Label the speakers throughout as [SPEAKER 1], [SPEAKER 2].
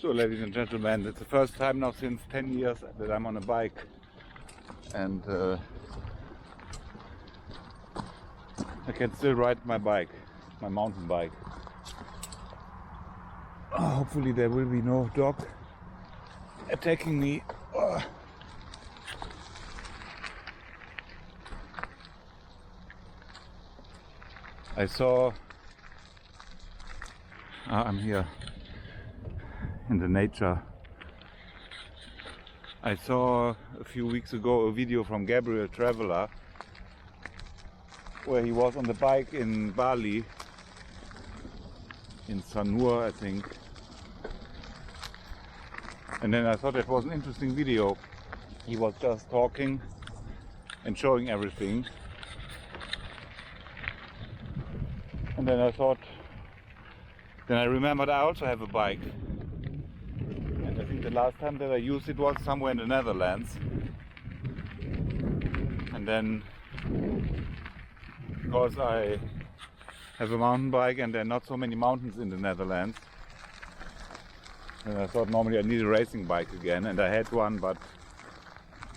[SPEAKER 1] So, ladies and gentlemen, it's the first time now since 10 years that I'm on a bike, and I can still ride my bike, my mountain bike. Hopefully there will be no dog attacking me. I saw, I'm here in the nature. I saw a few weeks ago a video from Gabriel Traveler where he was on the bike in Bali, in Sanur I think, and then I thought it was an interesting video. He was just talking and showing everything, and then I thought, then I remembered I also have a bike. I think the last time that I used it was somewhere in the Netherlands, and then because I have a mountain bike and there are not so many mountains in the Netherlands, and I thought normally I need a racing bike again, and I had one, but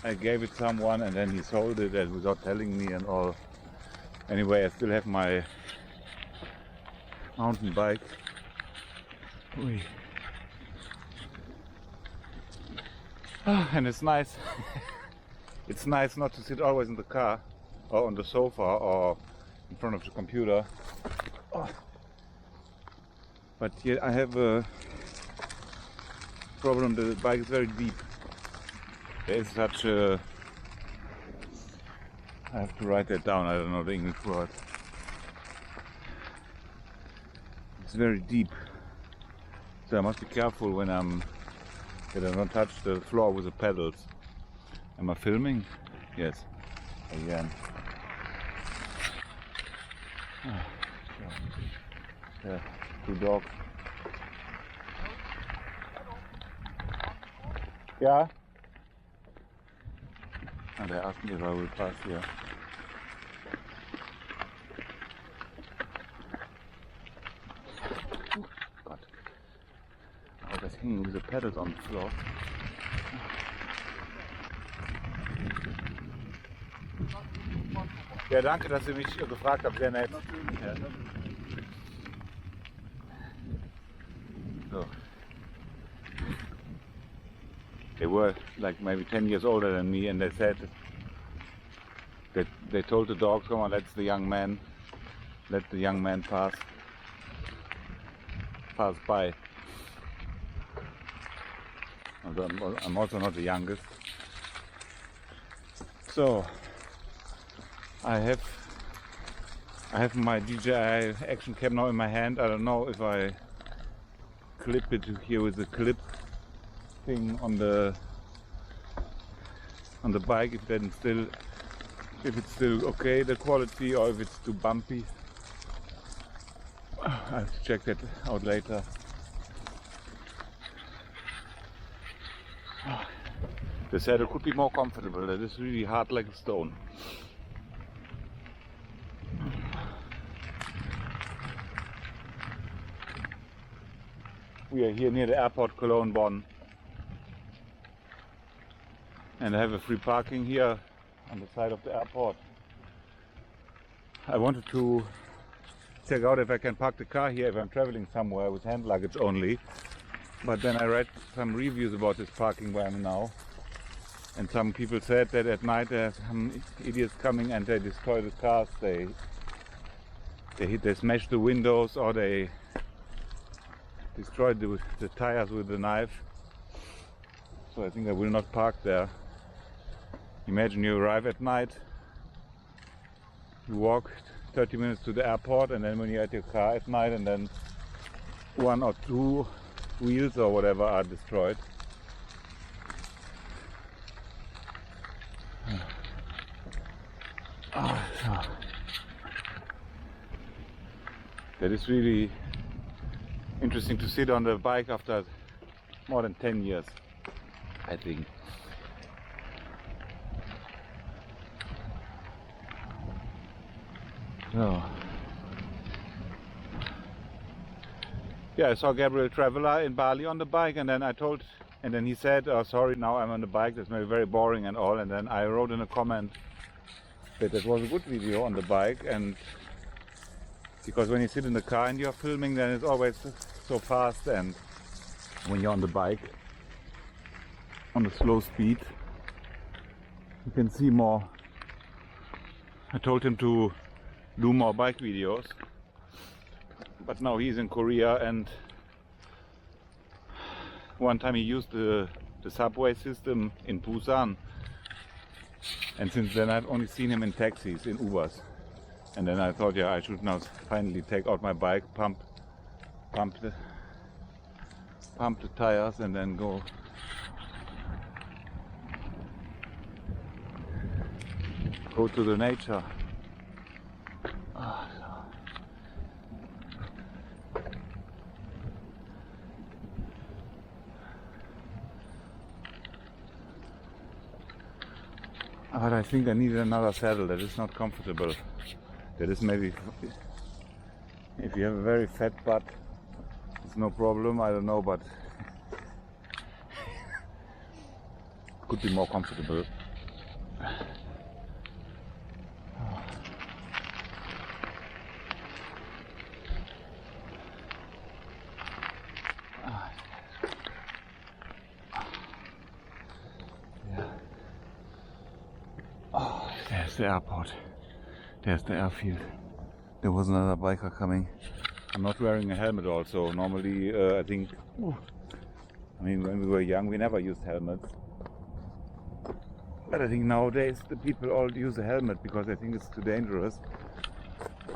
[SPEAKER 1] I gave it someone and then he sold it without telling me and all. Anyway, I still have my mountain bike. And it's nice. It's nice not to sit always in the car or on the sofa or in front of the computer. But here I have a problem. The bike is very deep. There is such a, I have to write that down, I don't know the English word. It's very deep, so I must be careful when that I don't touch the floor with the pedals. Am I filming? Yes, again. Yeah, two dogs. Yeah? And they asked me if I will pass here. God. I was hanging with the pedals on the floor. Ja, danke, dass ihr mich gefragt habt, sehr nett. Ja. So. They were like maybe 10 years older than me, and they said that they told the dogs, come on, let the young man pass by. I'm also not the youngest. So I have my DJI action cam now in my hand. I don't know if I clip it here with the clip thing on the bike, if then still if it's still okay, the quality, or if it's too bumpy. I have to check that out later. The saddle could be more comfortable. That is really hard like a stone. We are here near the airport Cologne Bonn, and I have a free parking here on the side of the airport. I wanted to check out if I can park the car here if I'm traveling somewhere with hand luggage only, but then I read some reviews about this parking where I'm now, and some people said that at night there are some idiots coming and they destroy the cars. They smash the windows, or they destroyed the tires with a knife. So I think I will not park there. Imagine you arrive at night, you walk 30 minutes to the airport, and then when you're at your car at night, and then one or two wheels or whatever are destroyed. That is really interesting to sit on the bike after more than 10 years, I think. So, yeah, I saw Gabriel Traveler in Bali on the bike, and then he said, "Oh, sorry, now I'm on the bike. That's maybe very boring and all." And then I wrote in a comment that it was a good video on the bike, and because when you sit in the car and you're filming, then it's always so fast, and when you're on the bike on a slow speed, you can see more. I told him to do more bike videos, but now he's in Korea, and one time he used the subway system in Busan, and since then I've only seen him in taxis, in Ubers. And then I thought, yeah, I should now finally take out my bike, pump the tires, and then go to the nature. But I think I need another saddle that is not comfortable. That is maybe, if you have a very fat butt, it's no problem, I don't know, but could be more comfortable. There's the airport. There's the airfield. There was another biker coming. I'm not wearing a helmet also. Normally, I think, I mean, when we were young, we never used helmets. But I think nowadays the people all use a helmet because I think it's too dangerous.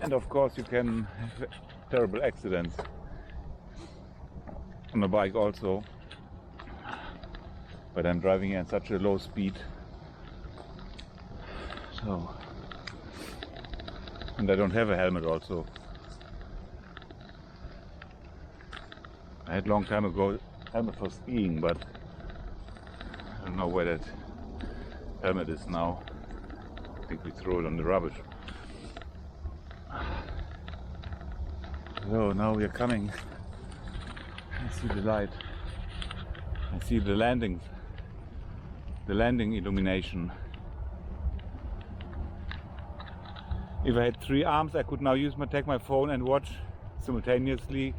[SPEAKER 1] And of course you can have terrible accidents on a bike also. But I'm driving at such a low speed. So, and I don't have a helmet also. I had long time ago helmet for skiing, but I don't know where that helmet is now. I think we throw it on the rubbish. So now we are coming. I see the light. I see the landing illumination. If I had 3 arms, I could now take my phone and watch simultaneously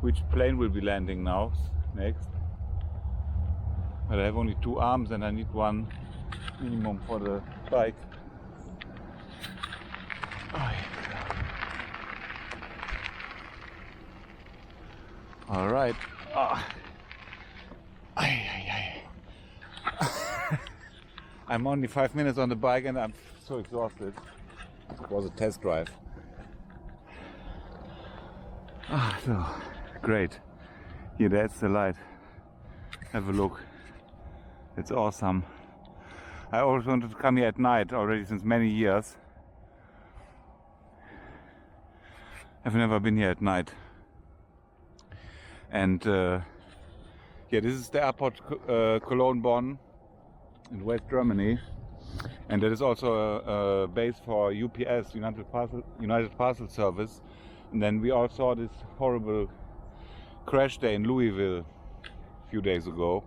[SPEAKER 1] which plane will be landing now next. But I have only 2 arms and I need 1 minimum for the bike. All right. I'm only 5 minutes on the bike and I'm so exhausted. It was a test drive. So great. Here, that's the light. Have a look. It's awesome. I always wanted to come here at night already since many years. I've never been here at night. And yeah, this is the airport Cologne Bonn in West Germany. And that is also a base for UPS, United Parcel Service. And then we all saw this horrible crash day in Louisville a few days ago,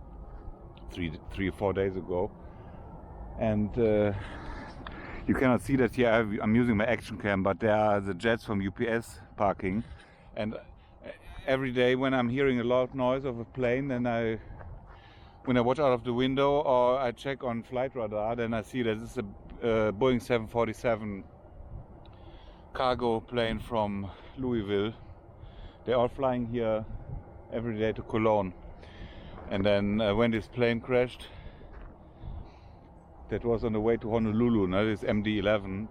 [SPEAKER 1] 3 or 4 days ago. And you cannot see that here. I'm using my action cam, but there are the jets from UPS parking. And every day when I'm hearing a loud noise of a plane, then when I watch out of the window or I check on flight radar, then I see that this is a Boeing 747 cargo plane from Louisville. They're all flying here every day to Cologne. And then when this plane crashed, that was on the way to Honolulu, now this MD-11.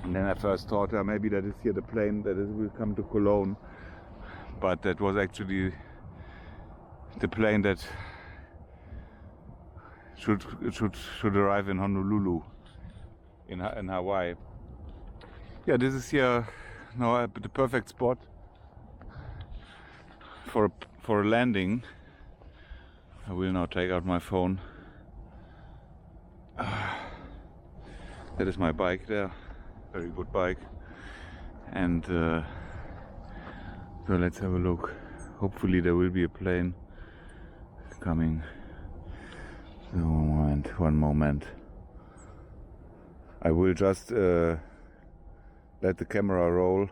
[SPEAKER 1] And then I first thought maybe that is here the plane that will come to Cologne. But that was actually the plane that should arrive in Honolulu, in Hawaii. Yeah, this is here now the perfect spot for a landing. I will now take out my phone. That is my bike there, very good bike. And so let's have a look. Hopefully there will be a plane coming. So, one moment. I will just let the camera roll,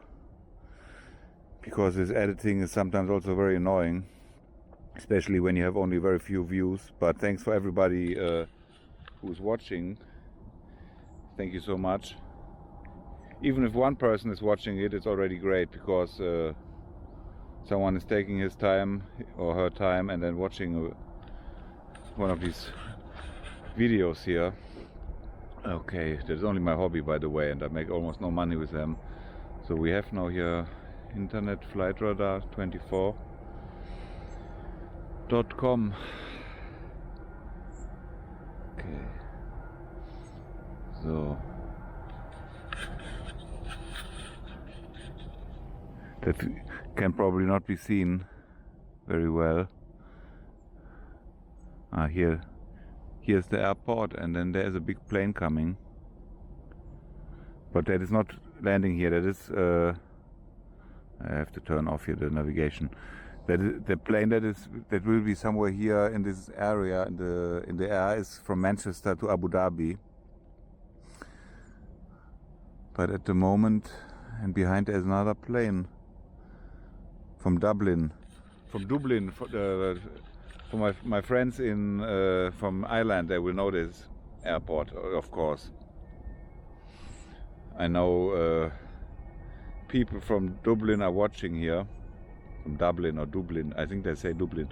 [SPEAKER 1] because this editing is sometimes also very annoying, especially when you have only very few views. But thanks for everybody who's watching. Thank you so much. Even if one person is watching it, it's already great, because someone is taking his time or her time and then watching one of these videos here. Okay, that's only my hobby, by the way, and I make almost no money with them. So we have now here internet flight radar 24.com. Okay, so that can probably not be seen very well. Here's the airport, and then there is a big plane coming. But that is not landing here. That is I have to turn off here the navigation. That is the plane that will be somewhere here in this area in the air is from Manchester to Abu Dhabi. But at the moment, and behind there's another plane from Dublin. For my friends from Ireland, they will know this airport, of course. I know people from Dublin are watching here, from Dublin or Dublin. I think they say Dublin,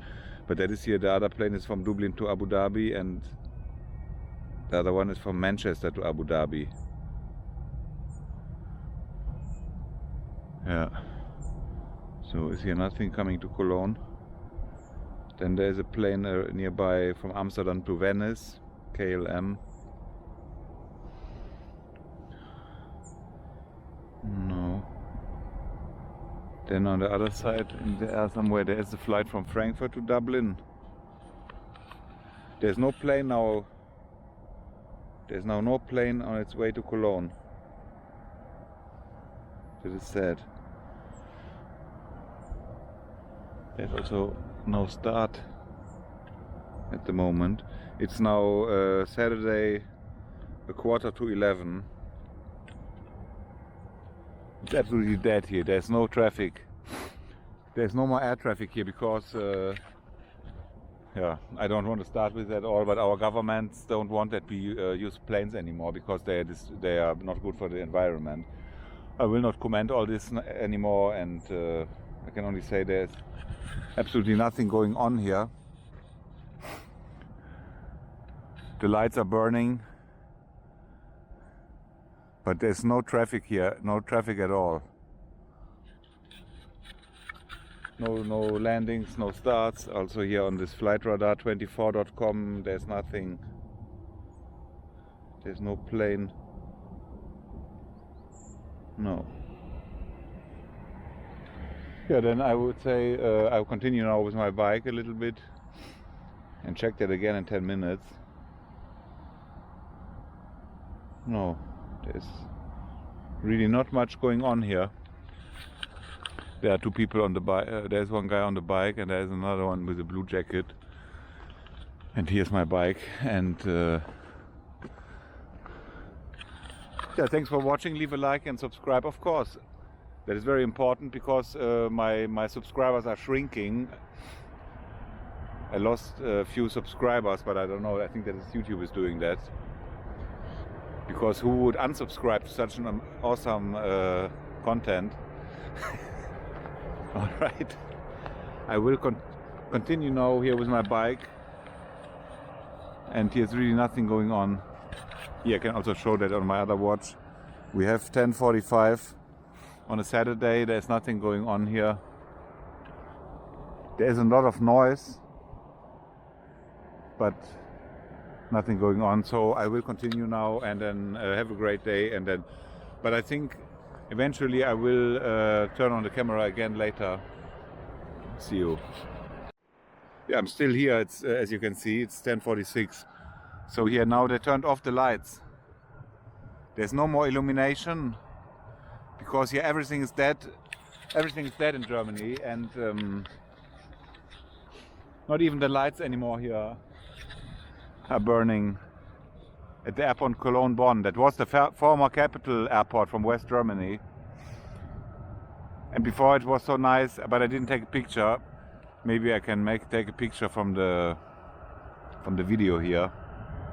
[SPEAKER 1] but that is here. The other plane is from Dublin to Abu Dhabi, and the other one is from Manchester to Abu Dhabi. Yeah. So is here nothing coming to Cologne? Then there is a plane nearby from Amsterdam to Venice, KLM. No. Then on the other side, in the air somewhere, there is a flight from Frankfurt to Dublin. There's no plane now. There's now no plane on its way to Cologne. That is sad. There's also no start at the moment. It's now Saturday, 11:15. It's absolutely dead here. There's no traffic. There's no more air traffic here because yeah, I don't want to start with that all, but our governments don't want that we use planes anymore because they are not good for the environment. I will not comment all this anymore, and I can only say there's absolutely nothing going on here. The lights are burning, but there's no traffic here, no traffic at all. No landings, no starts. Also here on this flight radar 24.com, there's nothing. There's no plane. No. Yeah, then I would say I'll continue now with my bike a little bit and check that again in 10 minutes. No, there's really not much going on here. There are two people on the bike. There's one guy on the bike and there's another one with a blue jacket. And here's my bike. And yeah, thanks for watching. Leave a like and subscribe, of course. That is very important because my subscribers are shrinking. I lost a few subscribers, but I don't know. I think that YouTube is doing that. Because who would unsubscribe to such an awesome content? Alright, I will continue now here with my bike, and here's really nothing going on. Here I can also show that on my other watch. We have 10:45 on a Saturday. There's nothing going on here. There's a lot of noise, but nothing going on. So I will continue now and then have a great day. And then, but I think eventually I will turn on the camera again later. See you. Yeah, I'm still here. It's as you can see, it's 10:46. So here now they turned off the lights. There's no more illumination because here everything is dead. Everything is dead in Germany, and not even the lights anymore here are burning. At the airport Cologne Bonn, that was the former capital airport from West Germany. And before it was so nice, but I didn't take a picture. Maybe I can take a picture from the video here.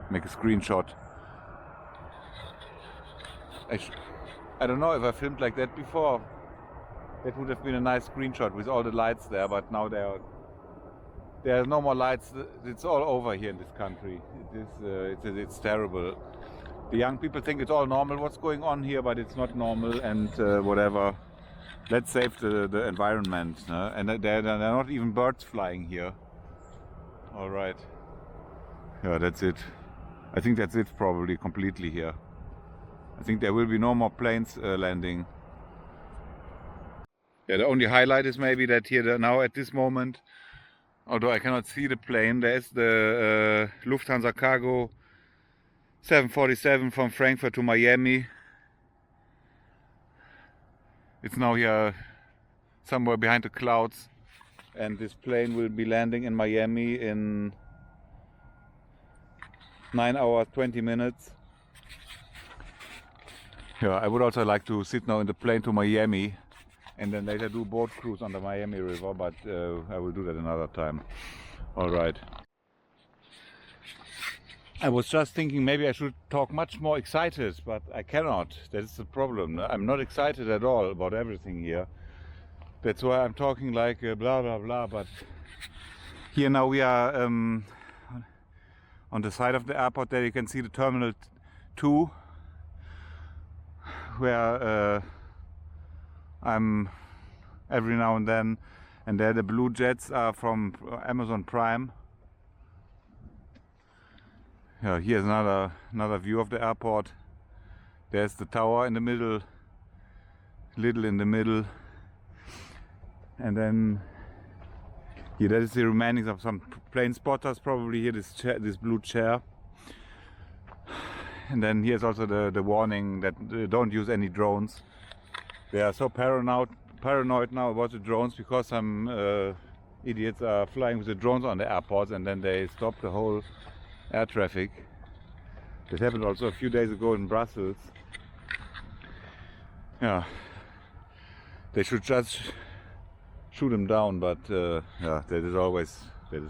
[SPEAKER 1] Make a screenshot. I don't know if I filmed like that before. That would have been a nice screenshot with all the lights there, but now there are no more lights. It's all over here in this country. It's terrible. The young people think it's all normal what's going on here, but it's not normal, and whatever. Let's save the environment. And there are not even birds flying here. Alright. Yeah, that's it. I think that's it probably completely here. I think there will be no more planes landing. Yeah, the only highlight is maybe that here now at this moment, although I cannot see the plane, there's the Lufthansa Cargo 747 from Frankfurt to Miami. It's now here somewhere behind the clouds, and this plane will be landing in Miami in 9 hours 20 minutes. Yeah, I would also like to sit now in the plane to Miami and then later do boat cruise on the Miami River, but I will do that another time. Alright. I was just thinking maybe I should talk much more excited, but I cannot. That's the problem. I'm not excited at all about everything here. That's why I'm talking like blah blah blah, but here now we are on the side of the airport. There you can see the Terminal 2, where I'm every now and then, and there the blue jets are from Amazon Prime. Yeah, here's another view of the airport. There's the tower in the middle, little in the middle, and then here that is the remainings of some plane spotters. Probably here this blue chair, and then here's also the warning that don't use any drones. They are so paranoid now about the drones because some idiots are flying with the drones on the airports, and then they stop the whole air traffic. That happened also a few days ago in Brussels. Yeah, they should just shoot them down, but yeah, that is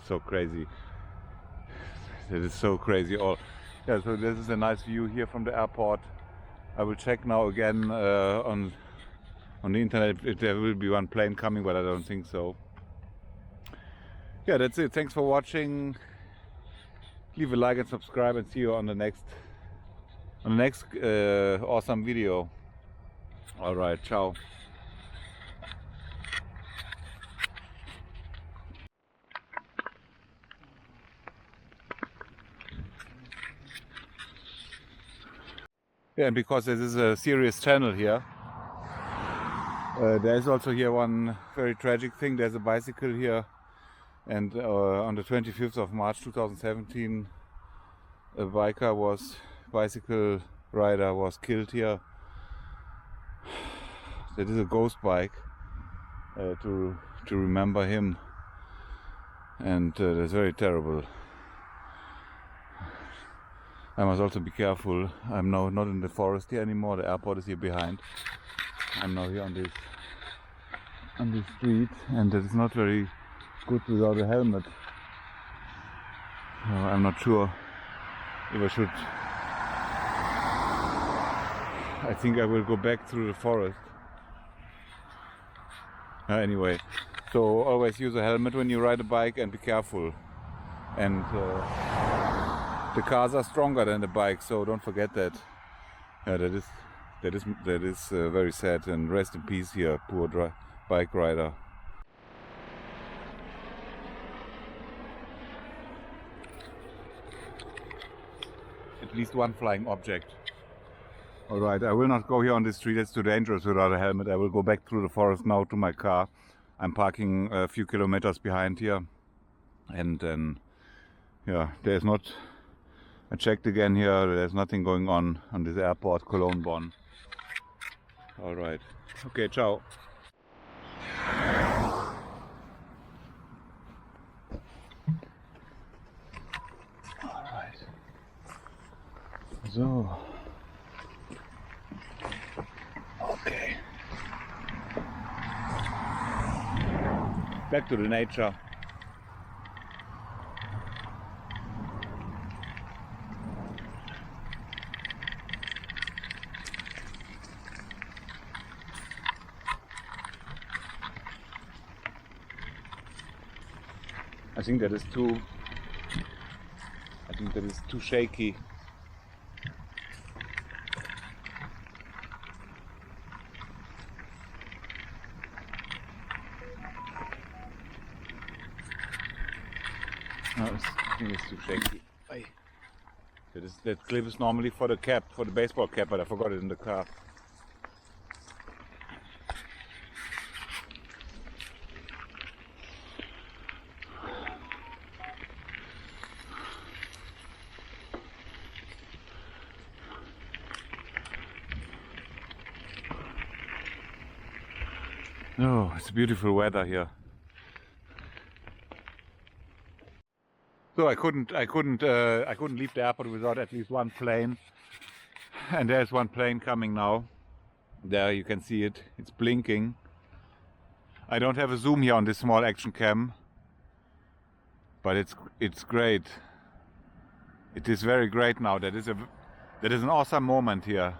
[SPEAKER 1] so crazy. That is so crazy. All yeah, so this is a nice view here from the airport. I will check now again on the internet if there will be one plane coming, but I don't think so. Yeah, that's it. Thanks for watching. Leave a like and subscribe, and see you on the next awesome video. Alright, ciao. Yeah, and because this is a serious channel here, there is also here one very tragic thing. There's a bicycle here, and on the 25th of March 2017, a bicycle rider was killed here. That is a ghost bike, to remember him, and that's very terrible. I must also be careful. I'm now not in the forest here anymore. The airport is here behind. I'm now here on this street, and it is not very good without a helmet. I'm not sure if I should. I think I will go back through the forest. Anyway, so always use a helmet when you ride a bike, and be careful. And the cars are stronger than the bike, so don't forget that. That is very sad, and rest in peace here, poor bike rider. At least one flying object. Alright, I will not go here on the street, it's too dangerous without a helmet. I will go back through the forest now to my car. I'm parking a few kilometers behind here. And then, yeah, there's not... I checked again here, there's nothing going on this airport, Cologne Bonn. Alright, okay, ciao. Alright. So. Okay. Back to the nature. I think that is too shaky. No, I think it's too shaky. That clip is normally for the cap, for the baseball cap, but I forgot it in the car. Oh, it's beautiful weather here. So I couldn't leave the airport without at least one plane. And there's one plane coming now. There you can see it. It's blinking. I don't have a zoom here on this small action cam, but it's great. It is very great now. That is an awesome moment here.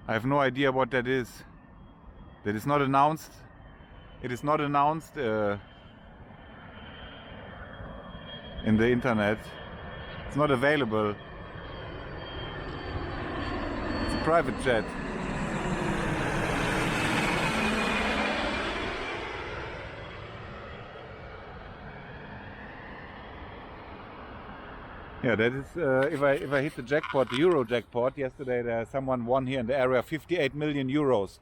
[SPEAKER 1] I have no idea what that is. That is not announced. It is not announced in the internet. It's not available. It's a private jet. Yeah, that is, if I hit the jackpot, the Euro jackpot, yesterday someone won here in the area 58 million euros.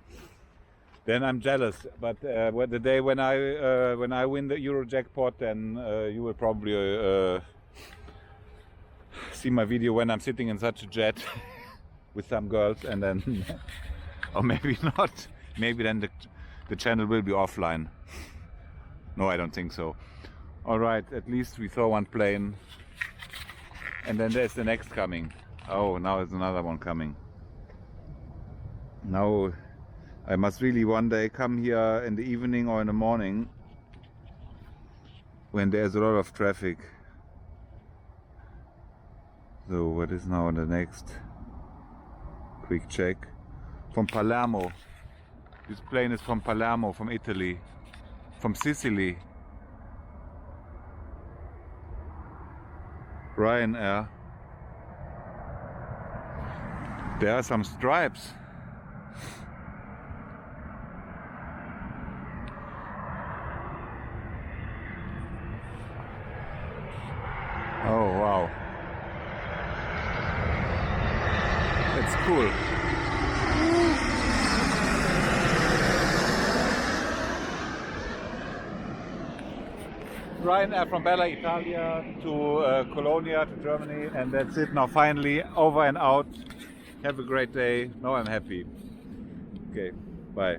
[SPEAKER 1] Then I'm jealous. But the day when I win the Euro jackpot, then you will probably see my video when I'm sitting in such a jet with some girls, and then, or maybe not. Maybe then the channel will be offline. No, I don't think so. All right, at least we saw one plane. And then there's the next coming. Oh, now there's another one coming. Now I must really one day come here in the evening or in the morning when there's a lot of traffic. So what is now the next? Quick check. From Palermo. This plane is from Palermo, from Italy. From Sicily. Ryanair. There are some stripes. Oh wow. It's cool. Ryanair from Bella Italia to Cologne to Germany, and that's it. Now finally over and out. Have a great day. Now I'm happy. Okay, bye.